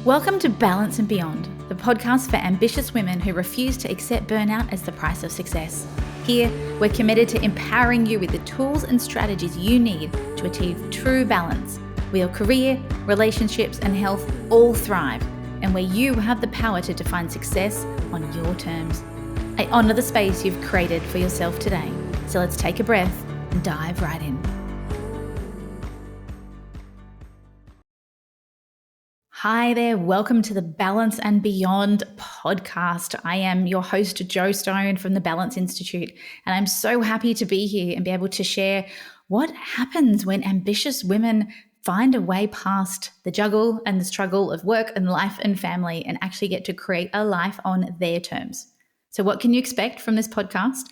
Welcome to Balance and Beyond, the podcast for ambitious women who refuse to accept burnout as the price of success. Here, we're committed to empowering you with the tools and strategies you need to achieve true balance, where your career, relationships, and health all thrive, and where you have the power to define success on your terms. I honor the space you've created for yourself today. So let's take a breath and dive right in. Hi there, welcome to the Balance and Beyond podcast. I am your host, Jo Stone from the Balance Institute, and I'm so happy to be here and be able to share what happens when ambitious women find a way past the juggle and the struggle of work and life and family and actually get to create a life on their terms. So what can you expect from this podcast?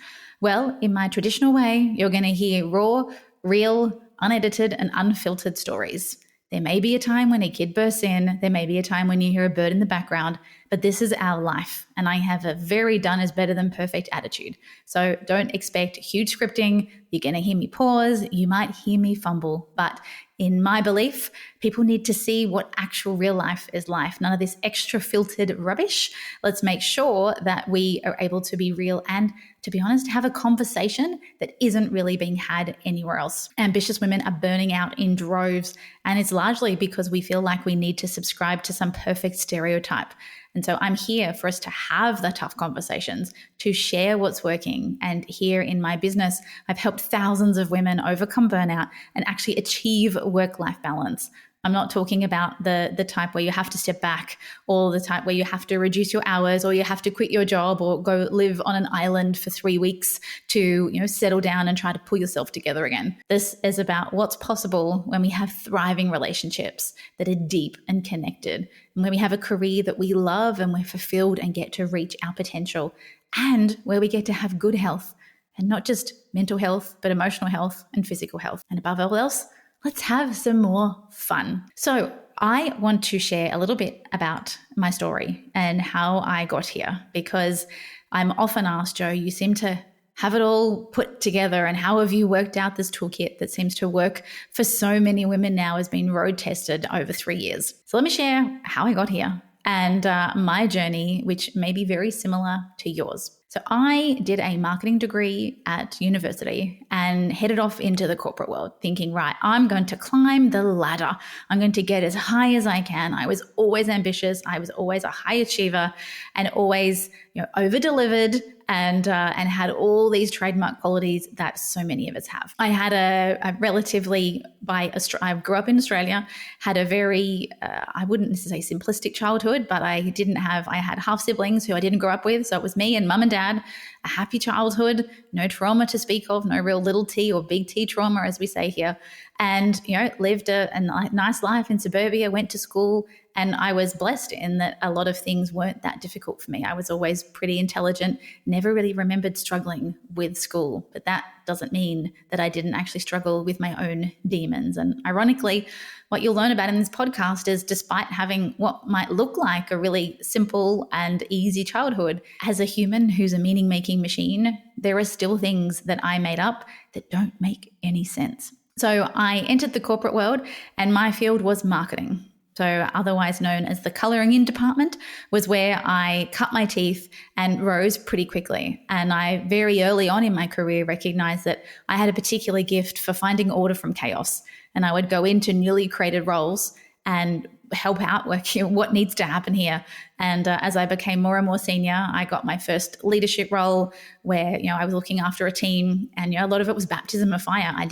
Well, in my traditional way, you're going to hear raw, real, unedited, and unfiltered stories. There may be a time when a kid bursts in, there may be a time when you hear a bird in the background, but this is our life. And I have a very done is better than perfect attitude. So don't expect huge scripting. You're going to hear me pause. You might hear me fumble. But in my belief, people need to see what actual real life is like. None of this extra filtered rubbish. Let's make sure that we are able to be real and, to be honest, have a conversation that isn't really being had anywhere else. Ambitious women are burning out in droves, and it's largely because we feel like we need to subscribe to some perfect stereotype. And so I'm here for us to have the tough conversations, to share what's working. And here in my business, I've helped thousands of women overcome burnout and actually achieve work-life balance. I'm not talking about the type where you have to step back, or the type where you have to reduce your hours, or you have to quit your job or go live on an island for 3 weeks to, settle down and try to pull yourself together again. This is about what's possible when we have thriving relationships that are deep and connected, and when we have a career that we love and we're fulfilled and get to reach our potential, and where we get to have good health, and not just mental health, but emotional health and physical health. And above all else, let's have some more fun. So I want to share a little bit about my story and how I got here, because I'm often asked, Jo, you seem to have it all put together, and how have you worked out this toolkit that seems to work for so many women now, has been road tested over 3 years. So let me share how I got here and my journey, which may be very similar to yours. So I did a marketing degree at university and headed off into the corporate world thinking, right, I'm going to climb the ladder. I'm going to get as high as I can. I was always ambitious. I was always a high achiever and always, over-delivered and had all these trademark qualities that so many of us have. I had a relatively, I grew up in Australia, had a very, I wouldn't necessarily say simplistic childhood, but I had half siblings who I didn't grow up with. So it was me and mum and dad, a happy childhood, no trauma to speak of, no real little T or big T trauma, as we say here. And, lived a nice life in suburbia, went to school, and I was blessed in that a lot of things weren't that difficult for me. I was always pretty intelligent, never really remembered struggling with school, but that doesn't mean that I didn't actually struggle with my own demons. And ironically, what you'll learn about in this podcast is, despite having what might look like a really simple and easy childhood, as a human who's a meaning-making machine, there are still things that I made up that don't make any sense. So I entered the corporate world, and my field was marketing. So otherwise known as the coloring in department, was where I cut my teeth and rose pretty quickly. And I very early on in my career recognized that I had a particular gift for finding order from chaos. And I would go into newly created roles and help out working what needs to happen here. And as I became more and more senior, I got my first leadership role where, I was looking after a team, and, a lot of it was baptism of fire. I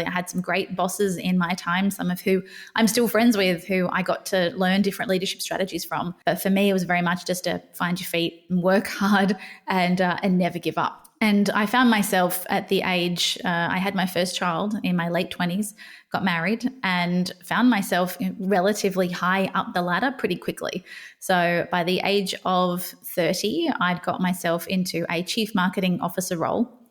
had some great bosses in my time, some of who I'm still friends with, who I got to learn different leadership strategies from. But for me, it was very much just to find your feet and work hard and never give up. And I found myself at the age, I had my first child in my late 20s, got married, and found myself relatively high up the ladder pretty quickly. So by the age of 30, I'd got myself into a chief marketing officer role.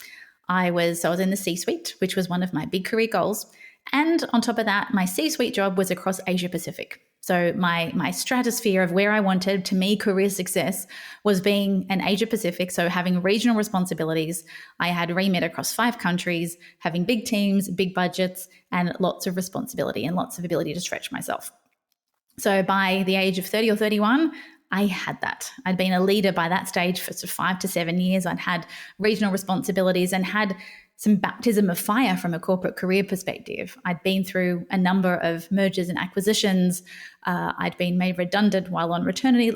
I was in the C-suite, which was one of my big career goals. And on top of that, my C-suite job was across Asia Pacific. So my stratosphere of where I wanted, to me, career success was being an Asia Pacific. So having regional responsibilities, I had remit across 5 countries, having big teams, big budgets, and lots of responsibility and lots of ability to stretch myself. So by the age of 30 or 31, I had that. I'd been a leader by that stage for sort of 5 to 7 years. I'd had regional responsibilities and had some baptism of fire from a corporate career perspective. I'd been through a number of mergers and acquisitions. I'd been made redundant while on maternity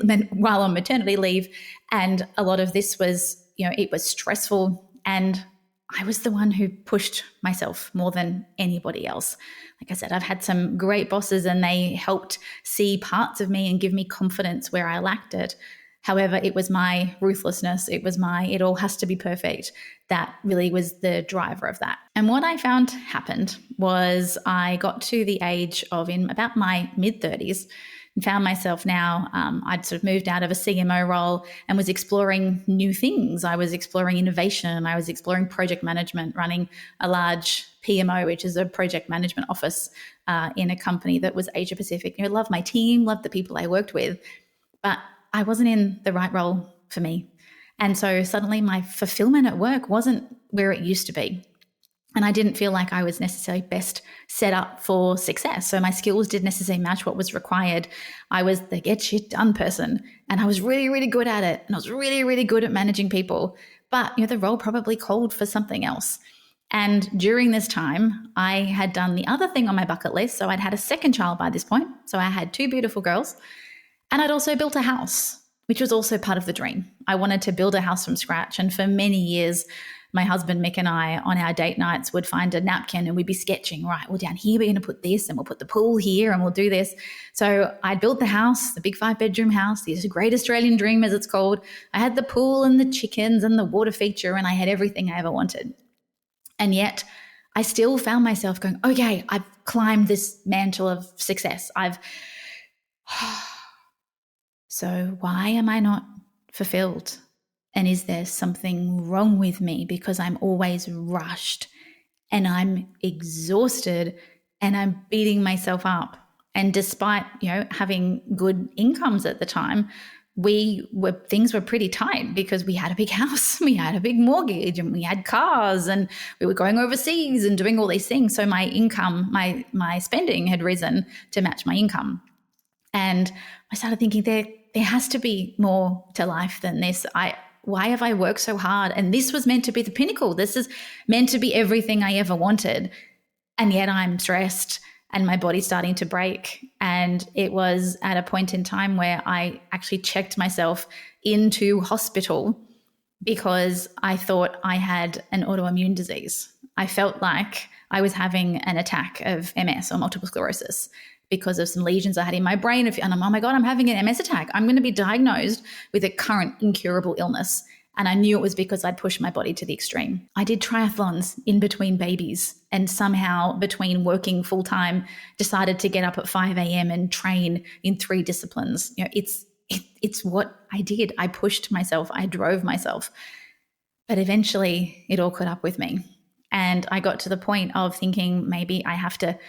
leave, and a lot of this was, it was stressful, and I was the one who pushed myself more than anybody else. Like I said, I've had some great bosses and they helped see parts of me and give me confidence where I lacked it. However, it was my ruthlessness, it all has to be perfect, that really was the driver of that. And what I found happened was I got to the age of, in about my mid-30s, and found myself now, I'd sort of moved out of a CMO role and was exploring new things. I was exploring innovation. I was exploring project management, running a large PMO, which is a project management office in a company that was Asia Pacific. Loved my team, loved the people I worked with, but I wasn't in the right role for me. And so suddenly my fulfillment at work wasn't where it used to be. And I didn't feel like I was necessarily best set up for success. So my skills didn't necessarily match what was required. I was the get shit done person, and I was really, really good at it. And I was really, really good at managing people. But the role probably called for something else. And during this time, I had done the other thing on my bucket list. So I'd had a second child by this point. So I had 2 beautiful girls. And I'd also built a house, which was also part of the dream. I wanted to build a house from scratch. And for many years, my husband Mick and I, on our date nights, would find a napkin and we'd be sketching, right, well, down here we're going to put this, and we'll put the pool here, and we'll do this. So I'd built the house, the big 5-bedroom house, the great Australian dream, as it's called. I had the pool and the chickens and the water feature, and I had everything I ever wanted. And yet I still found myself going, okay, I've climbed this mantle of success. So why am I not fulfilled? And is there something wrong with me because I'm always rushed and I'm exhausted and I'm beating myself up? And despite, having good incomes at the time, things were pretty tight because we had a big house, we had a big mortgage, and we had cars, and we were going overseas and doing all these things. So my income, my spending had risen to match my income. And I started thinking there has to be more to life than this. Why have I worked so hard? And this was meant to be the pinnacle. This is meant to be everything I ever wanted. And yet I'm stressed and my body's starting to break. And it was at a point in time where I actually checked myself into hospital because I thought I had an autoimmune disease. I felt like I was having an attack of MS or multiple sclerosis because of some lesions I had in my brain. And I'm, oh my God, I'm having an MS attack. I'm going to be diagnosed with a current incurable illness. And I knew it was because I'd pushed my body to the extreme. I did triathlons in between babies, and somehow between working full time, decided to get up at 5 a.m. and train in 3 disciplines. It's what I did. I pushed myself. I drove myself. But eventually it all caught up with me. And I got to the point of thinking maybe I have to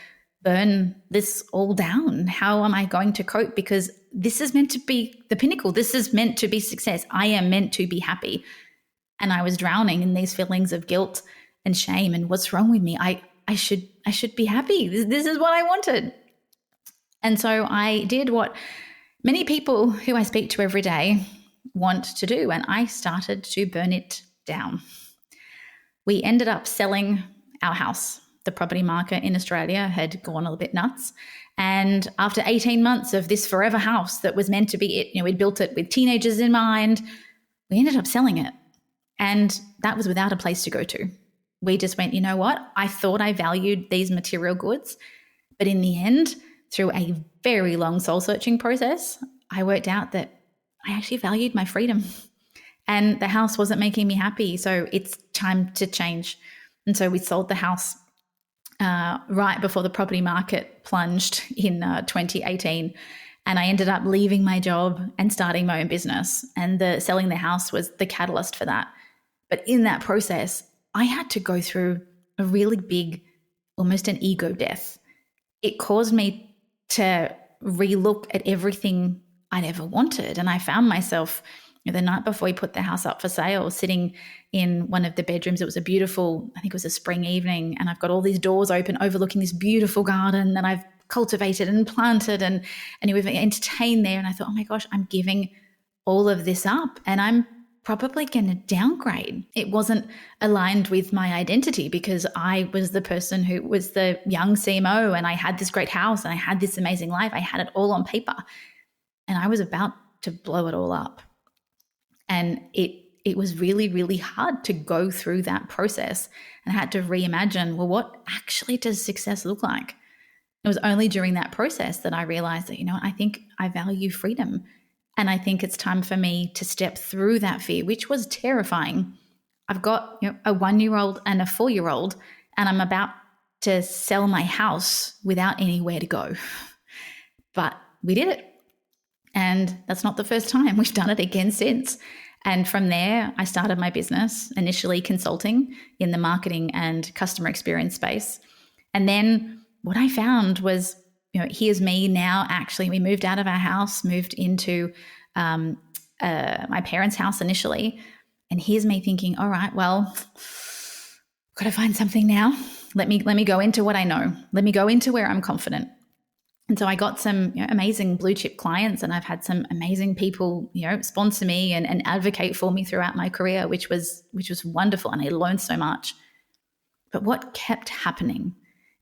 burn this all down. How am I going to cope? Because this is meant to be the pinnacle. This is meant to be success. I am meant to be happy. And I was drowning in these feelings of guilt and shame. And what's wrong with me? I should be happy. This is what I wanted. And so I did what many people who I speak to every day want to do. And I started to burn it down. We ended up selling our house. The property market in Australia had gone a little bit nuts. And after 18 months of this forever house that was meant to be it, we'd built it with teenagers in mind, we ended up selling it. And that was without a place to go to. We just went, you know what? I thought I valued these material goods, but in the end, through a very long soul searching process, I worked out that I actually valued my freedom. And the house wasn't making me happy. So it's time to change. And so we sold the house right before the property market plunged in 2018. And I ended up leaving my job and starting my own business. And selling the house was the catalyst for that. But in that process, I had to go through a really big, almost an ego death. It caused me to relook at everything I'd ever wanted. And I found myself the night before we put the house up for sale, sitting in one of the bedrooms. It was a beautiful, I think it was a spring evening, and I've got all these doors open overlooking this beautiful garden that I've cultivated and planted and we've entertained there. And I thought, oh my gosh, I'm giving all of this up and I'm probably going to downgrade. It wasn't aligned with my identity because I was the person who was the young CMO and I had this great house and I had this amazing life. I had it all on paper and I was about to blow it all up. And it was really, really hard to go through that process, and I had to reimagine, well, what actually does success look like? It was only during that process that I realized that, I think I value freedom. And I think it's time for me to step through that fear, which was terrifying. I've got a 1-year-old and a 4-year-old, and I'm about to sell my house without anywhere to go. But we did it. And that's not the first time. We've done it again since. And from there, I started my business, initially consulting in the marketing and customer experience space. And then what I found was, here's me now. Actually, we moved out of our house, moved into my parents' house initially. And here's me thinking, all right, well, got to find something now. Let me go into what I know. Let me go into where I'm confident. And so I got some amazing blue chip clients, and I've had some amazing people, sponsor me and advocate for me throughout my career, which was wonderful. And I learned so much. But what kept happening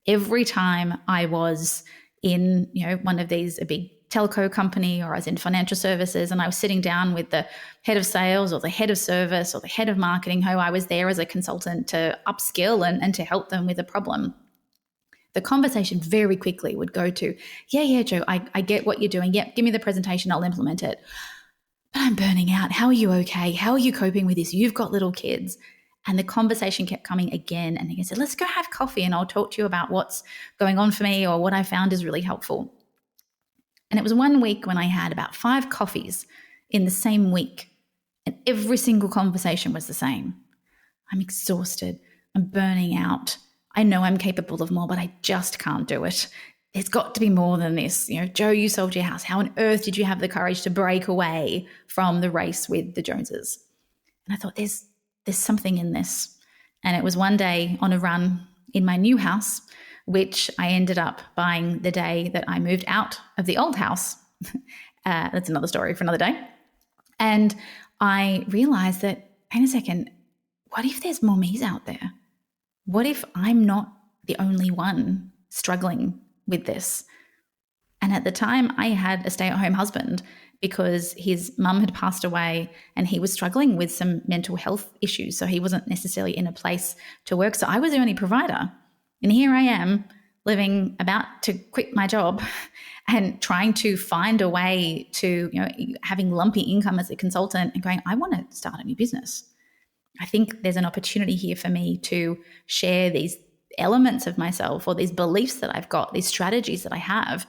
every time I was in, one of these, a big telco company, or I was in financial services and I was sitting down with the head of sales or the head of service or the head of marketing, who I was there as a consultant to upskill and to help them with a problem, the conversation very quickly would go to, yeah, Joe, I get what you're doing. Yep, give me the presentation, I'll implement it. But I'm burning out. How are you okay? How are you coping with this? You've got little kids. And the conversation kept coming again and again. So let's go have coffee and I'll talk to you about what's going on for me or what I found is really helpful. And it was one week when I had about 5 coffees in the same week. And every single conversation was the same. I'm exhausted. I'm burning out. I know I'm capable of more, but I just can't do it. There's got to be more than this. Joe, you sold your house. How on earth did you have the courage to break away from the race with the Joneses? And I thought, there's something in this. And it was one day on a run in my new house, which I ended up buying the day that I moved out of the old house. That's another story for another day. And I realized that, hang a second, what if there's more me's out there? What if I'm not the only one struggling with this? And at the time, I had a stay-at-home husband because his mum had passed away and he was struggling with some mental health issues. So he wasn't necessarily in a place to work. So I was the only provider. And here I am living, about to quit my job and trying to find a way to, having lumpy income as a consultant and going, I want to start a new business. I think there's an opportunity here for me to share these elements of myself or these beliefs that I've got, these strategies that I have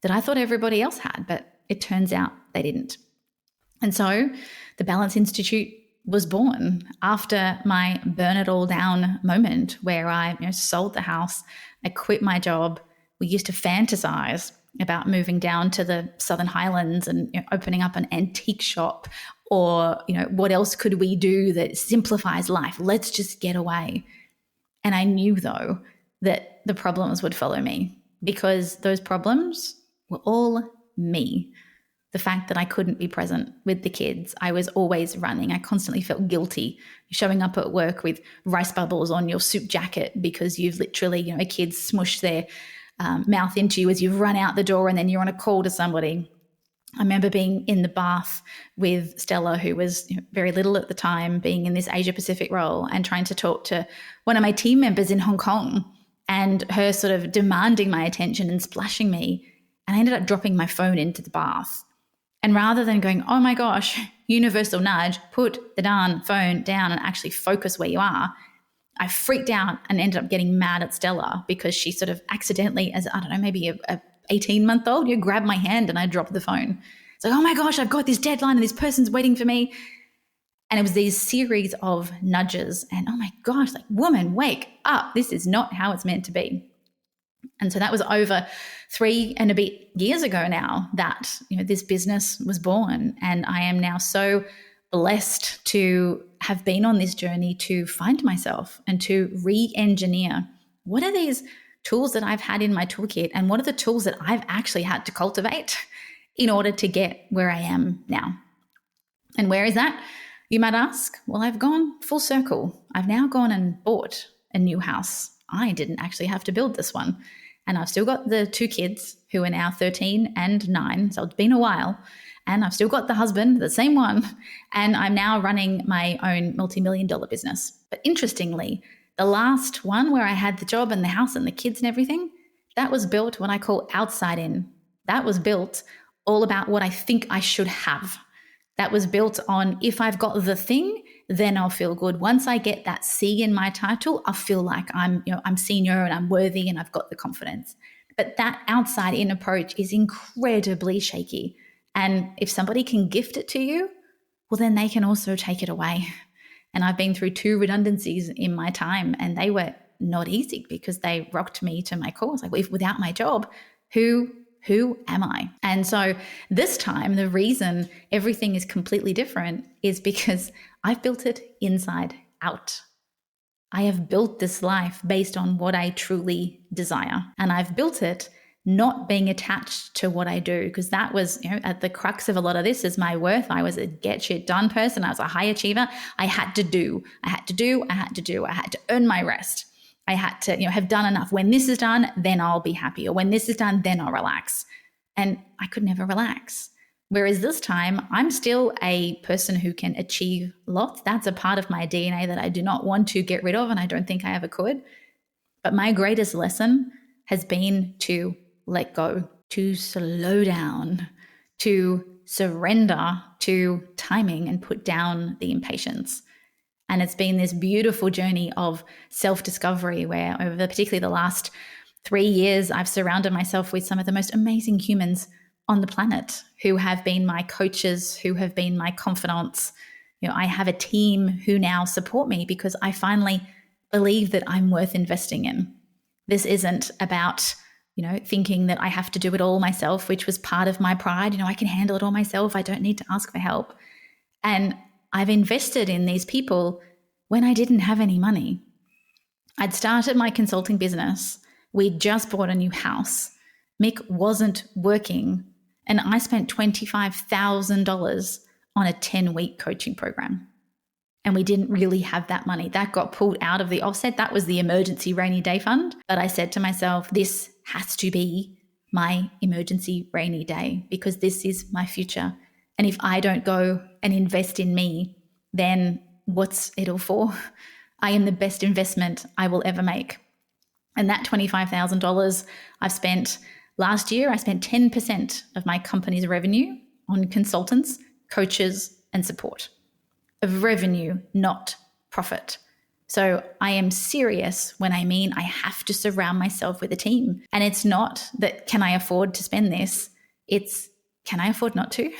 that I thought everybody else had, but it turns out they didn't. And so the Balance Institute was born after my burn it all down moment where I sold the house, I quit my job. We used to fantasize about moving down to the Southern Highlands and opening up an antique shop, or what else could we do that simplifies life? Let's just get away. And I knew though that the problems would follow me because those problems were all me. The fact that I couldn't be present with the kids. I was always running. I constantly felt guilty showing up at work with rice bubbles on your suit jacket because you've literally, a kid smushed their mouth into you as you've run out the door and then you're on a call to somebody. I remember being in the bath with Stella, who was very little at the time, being in this Asia Pacific role and trying to talk to one of my team members in Hong Kong and her sort of demanding my attention and splashing me. And I ended up dropping my phone into the bath. And rather than going, oh my gosh, universal nudge, put the darn phone down and actually focus where you are, I freaked out and ended up getting mad at Stella because she sort of accidentally, as I don't know, maybe a 18-month-old, grabbed my hand and I dropped the phone. It's like, oh my gosh, I've got this deadline and this person's waiting for me. And it was these series of nudges and, oh my gosh, like, woman, wake up. This is not how it's meant to be. And so that was over 3 and a bit years ago now that, this business was born. And I am now so blessed to have been on this journey to find myself and to re-engineer what are these tools that I've had in my toolkit and what are the tools that I've actually had to cultivate in order to get where I am now. And where is that? You might ask. Well, I've gone full circle. I've now gone and bought a new house. I didn't actually have to build this one. And I've still got the 2 kids who are now 13 and 9. So it's been a while. And I've still got the husband, the same one. And I'm now running my own multi-million-dollar business. But interestingly, the last one where I had the job and the house and the kids and everything, that was built what I call outside in. That was built all about what I think I should have. That was built on if I've got the thing, then I'll feel good. Once I get that C in my title, I feel like I'm senior and I'm worthy and I've got the confidence. But that outside in approach is incredibly shaky. And if somebody can gift it to you, well, then they can also take it away. And I've been through 2 redundancies in my time and they were not easy because they rocked me to my core. It's like, if without my job, who am I? And so this time, the reason everything is completely different is because I've built it inside out. I have built this life based on what I truly desire. And I've built it not being attached to what I do, because that was, at the crux of a lot of this is my worth. I was a get shit done person. I was a high achiever. I had to earn my rest. I had to, have done enough. When this is done, then I'll be happy. Or when this is done, then I'll relax. And I could never relax. Whereas this time, I'm still a person who can achieve lots. That's a part of my DNA that I do not want to get rid of, and I don't think I ever could. But my greatest lesson has been to let go, to slow down, to surrender to timing and put down the impatience. And it's been this beautiful journey of self-discovery where over particularly the last 3 years, I've surrounded myself with some of the most amazing humans on the planet who have been my coaches, who have been my confidants. I have a team who now support me because I finally believe that I'm worth investing in. This isn't about, thinking that I have to do it all myself, which was part of my pride. I can handle it all myself. I don't need to ask for help. And I've invested in these people when I didn't have any money. I'd started my consulting business. We'd just bought a new house. Mick wasn't working. And I spent $25,000 on a 10-week coaching program. And we didn't really have that money. That got pulled out of the offset. That was the emergency rainy day fund. But I said to myself, this has to be my emergency rainy day because this is my future. And if I don't go and invest in me, then what's it all for? I am the best investment I will ever make. And that $25,000 I've spent last year, I spent 10% of my company's revenue on consultants, coaches, and support. Of revenue, not profit. So I am serious when I mean I have to surround myself with a team. And it's not that can I afford to spend this? It's can I afford not to?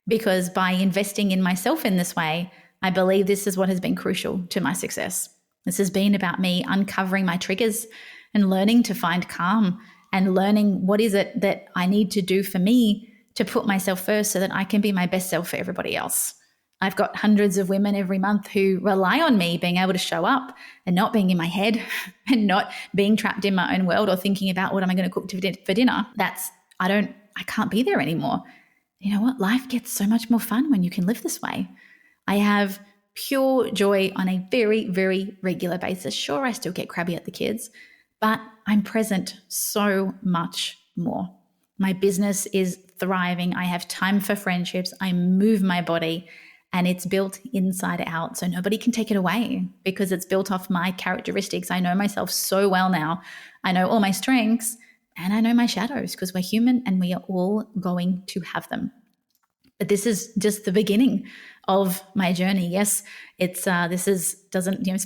Because by investing in myself in this way, I believe this is what has been crucial to my success. This has been about me uncovering my triggers and learning to find calm and learning what is it that I need to do for me to put myself first so that I can be my best self for everybody else. I've got hundreds of women every month who rely on me being able to show up and not being in my head and not being trapped in my own world or thinking about what am I going to cook for dinner. I can't be there anymore. You know what? Life gets so much more fun when you can live this way. I have pure joy on a very, very regular basis. Sure, I still get crabby at the kids, but I'm present so much more. My business is thriving. I have time for friendships. I move my body. And it's built inside out. So nobody can take it away because it's built off my characteristics. I know myself so well now. I know all my strengths and I know my shadows because we're human and we are all going to have them. But this is just the beginning of my journey. Yes, it's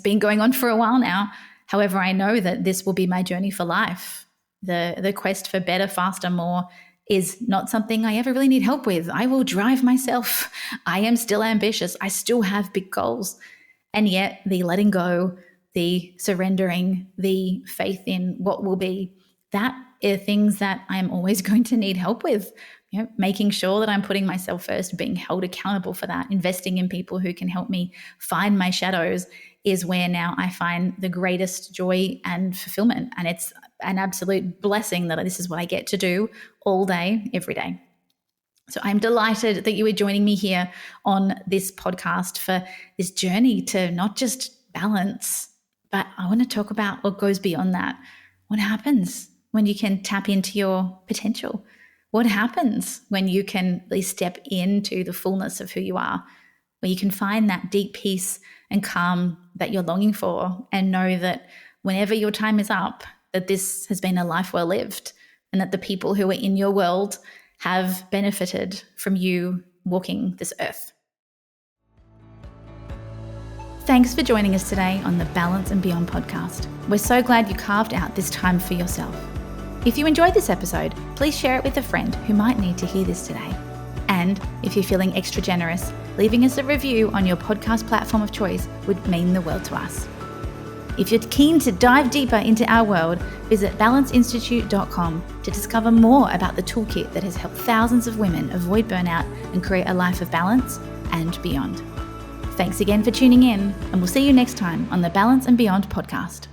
been going on for a while now. However, I know that this will be my journey for life. The quest for better, faster, more is not something I ever really need help with. I will drive myself. I am still ambitious. I still have big goals. And yet the letting go, the surrendering, the faith in what will be, that are things that I'm always going to need help with. Making sure that I'm putting myself first, being held accountable for that, investing in people who can help me find my shadows is where now I find the greatest joy and fulfillment. And it's an absolute blessing that this is what I get to do all day, every day. So I'm delighted that you are joining me here on this podcast for this journey to not just balance, but I want to talk about what goes beyond that. What happens when you can tap into your potential? What happens when you can really step into the fullness of who you are, where you can find that deep peace and calm that you're longing for, and know that whenever your time is up, that this has been a life well lived, and that the people who are in your world have benefited from you walking this earth. Thanks for joining us today on the Balance and Beyond podcast. We're so glad you carved out this time for yourself. If you enjoyed this episode, please share it with a friend who might need to hear this today. And if you're feeling extra generous, leaving us a review on your podcast platform of choice would mean the world to us. If you're keen to dive deeper into our world, visit balanceinstitute.com to discover more about the toolkit that has helped thousands of women avoid burnout and create a life of balance and beyond. Thanks again for tuning in, and we'll see you next time on the Balance and Beyond podcast.